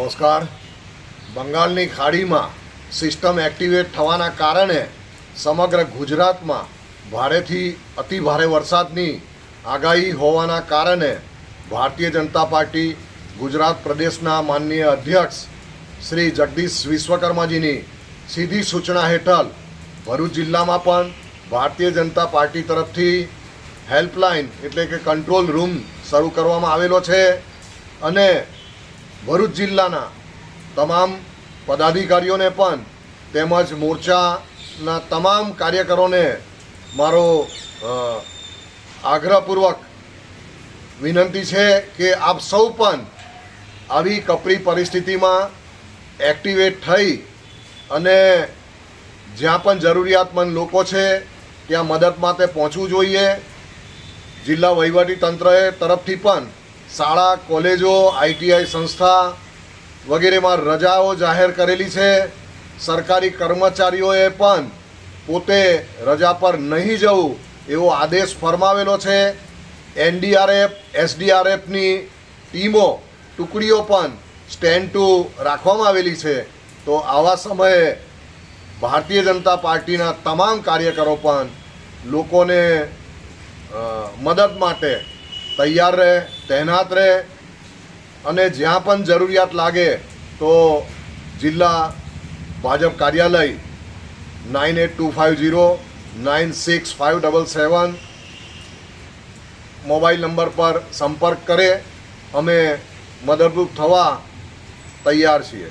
નમસ્કાર। બંગાળની ખાડીમાં સિસ્ટમ એક્ટિવેટ થવાના કારણે સમગ્ર ગુજરાતમાં ભારેથી અતિભારે વરસાદની આગાહી હોવાના કારણે ભારતીય જનતા પાર્ટી ગુજરાત પ્રદેશના માનનીય અધ્યક્ષ શ્રી જગદીશ વિશ્વકર્માજીની સીધી સૂચના હેઠળ ભરૂચ જિલ્લામાં પણ ભારતીય જનતા પાર્ટી તરફથી હેલ્પલાઇન એટલે કે કંટ્રોલ રૂમ શરૂ કરવામાં આવેલો છે અને ભરૂચ જિલ્લાના તમામ પદાધિકારીઓને પણ તેમજ મોરચાના તમામ કાર્યકરોને મારો આગ્રહપૂર્વક વિનંતી છે કે આપ સૌ પણ આવી કપરી પરિસ્થિતિમાં એક્ટિવેટ થઈ અને જ્યાં પણ જરૂરિયાતમંદ લોકો છે ત્યાં મદદ માટે પહોંચવું જોઈએ। જિલ્લા વહીવટીતંત્રએ તરફથી પણ શાળા કોલેજો ITI સંસ્થા વગેરેમાં રજાઓ જાહેર કરેલી છે। સરકારી કર્મચારીઓએ પણ પોતે રજા પર નહીં જવું એવો આદેશ ફરમાવેલો છે। NDRF SDRFની ટીમો ટુકડીઓ પણ સ્ટેન્ડ ટુ રાખવામાં આવેલી છે। તો આવા સમયે ભારતીય જનતા પાર્ટીના તમામ કાર્યકરો પણ લોકોને મદદ માટે તૈયાર રહે, તૈનાત રહે અને જ્યાં પણ જરૂરિયાત લાગે તો જિલ્લા ભાજપ કાર્યાલય 9825096577 મોબાઈલ નંબર પર સંપર્ક કરે। અમે મદદરૂપ થવા તૈયાર છીએ।